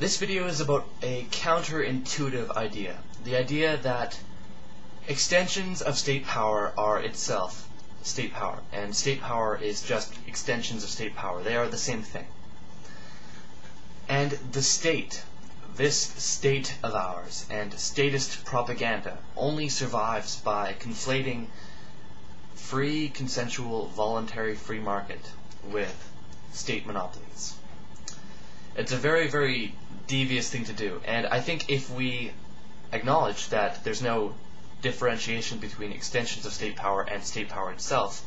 This video is about a counterintuitive idea. The idea that extensions of state power are itself state power, and state power is just extensions of state power. They are the same thing. And the state, this state of ours, and statist propaganda only survives by conflating free, consensual, voluntary free market with state monopolies. It's a very, very devious thing to do, and I think if we acknowledge that there's no differentiation between extensions of state power and state power itself,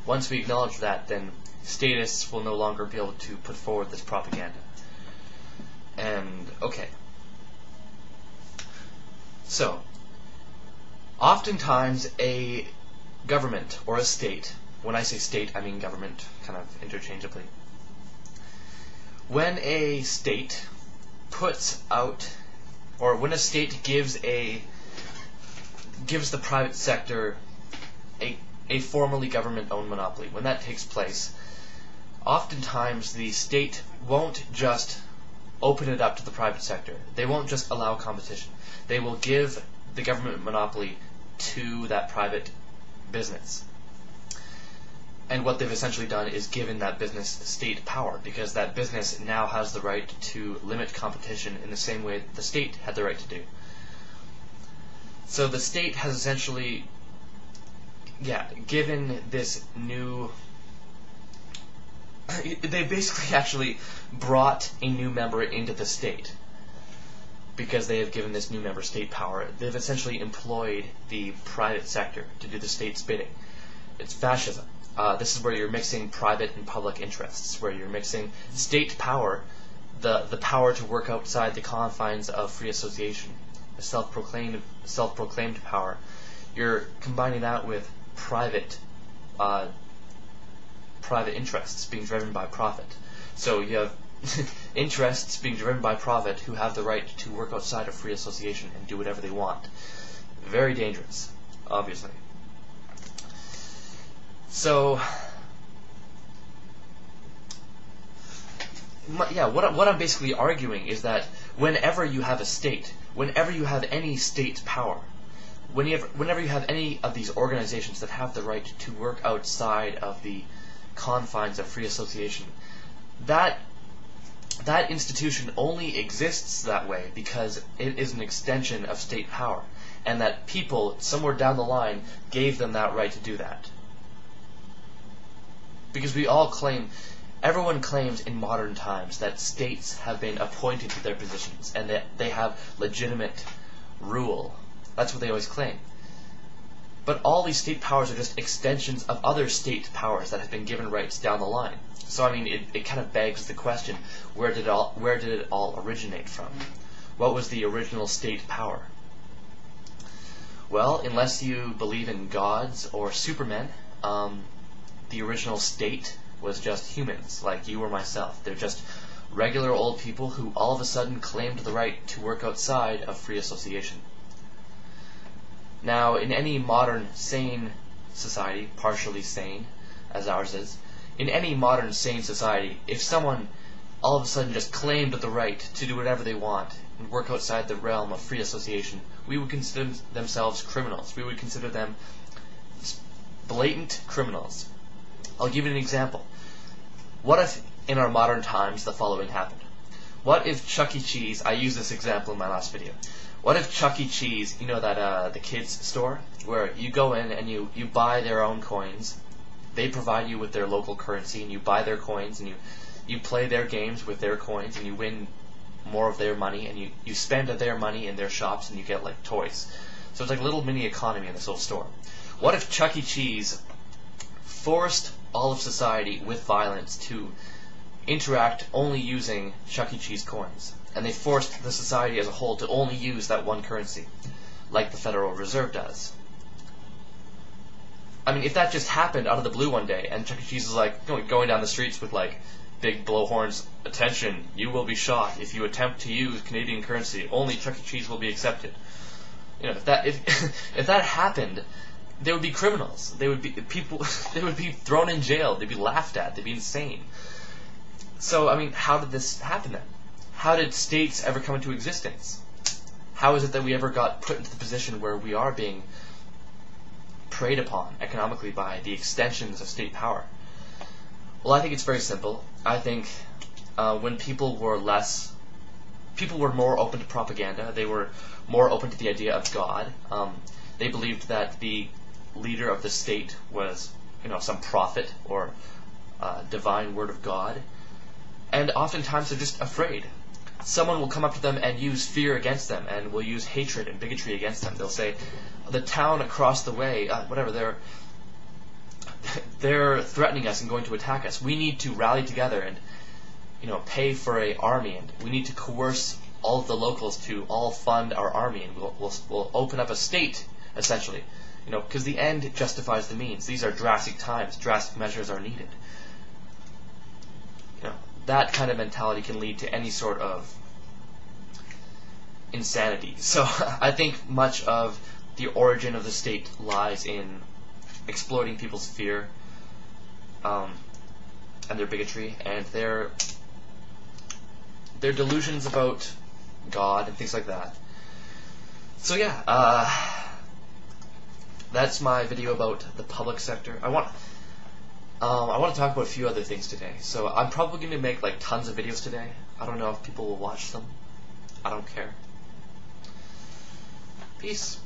once we acknowledge that, then statists will no longer be able to put forward this propaganda. And, okay. So, oftentimes a government or a state, when I say state I mean government, kind of interchangeably, when a state puts out, or when a state gives the private sector a formerly government-owned monopoly, when that takes place, oftentimes the state won't just open it up to the private sector. They won't just allow competition. They will give the government monopoly to that private business. And what they've essentially done is given that business state power, because that business now has the right to limit competition in the same way that the state had the right to do. So the state has essentially, given this new... They basically actually brought a new member into the state because they have given this new member state power. They've essentially employed the private sector to do the state's bidding. It's fascism. This is where you're mixing private and public interests, where you're mixing state power, the power to work outside the confines of free association, a self-proclaimed power. You're combining that with private interests being driven by profit. So you have interests being driven by profit who have the right to work outside of free association and do whatever they want. Very dangerous, obviously. So, what I'm basically arguing is that whenever you have a state, whenever you have any state power, whenever you have any of these organizations that have the right to work outside of the confines of free association, that institution only exists that way because it is an extension of state power, and that people somewhere down the line gave them that right to do that. Because everyone claims in modern times that states have been appointed to their positions and that they have legitimate rule. That's what they always claim. But all these state powers are just extensions of other state powers that have been given rights down the line. So I mean, it kind of begs the question, where did it all originate from? What was the original state power? Well, unless you believe in gods or supermen, the original state was just humans, like you or myself. They're just regular old people who all of a sudden claimed the right to work outside of free association. Now, in any modern sane society, partially sane, as ours is, in any modern sane society, if someone all of a sudden just claimed the right to do whatever they want and work outside the realm of free association, we would consider themselves criminals. We would consider them blatant criminals. I'll give you an example. What if, in our modern times, the following happened? What if Chuck E. Cheese, I used this example in my last video, what if Chuck E. Cheese, you know that the kids store, where you go in and you buy their own coins, they provide you with their local currency, and you buy their coins, and you play their games with their coins, and you win more of their money, and you spend their money in their shops, and you get like toys. So it's like a little mini economy in this little store. What if Chuck E. Cheese forced all of society with violence to interact only using Chuck E. Cheese coins, and they forced the society as a whole to only use that one currency, like the Federal Reserve does? I mean, if that just happened out of the blue one day, and Chuck E. Cheese is like going down the streets with like big blowhorns, attention, you will be shot if you attempt to use Canadian currency, only Chuck E. Cheese will be accepted. You know, if that happened, they would be criminals. They would be people. They would be thrown in jail. They'd be laughed at. They'd be insane. So, I mean, how did this happen then? how did states ever come into existence? How is it that we ever got put into the position where we are being preyed upon economically by the extensions of state power? Well, I think it's very simple. I think when people were more open to propaganda, they were more open to the idea of God. They believed that the leader of the state was, some prophet or divine word of God. And oftentimes they're just afraid. Someone will come up to them and use fear against them, and will use hatred and bigotry against them. They'll say, the town across the way, they're threatening us and going to attack us. We need to rally together and pay for an army, and we need to coerce all of the locals to all fund our army, and we'll open up a state, essentially, because the end justifies the means. These are drastic times. Drastic measures are needed. That kind of mentality can lead to any sort of insanity. So I think much of the origin of the state lies in exploiting people's fear and their bigotry and their delusions about God and things like that. So yeah, that's my video about the public sector. I want to talk about a few other things today. So I'm probably going to make tons of videos today. I don't know if people will watch them. I don't care. Peace.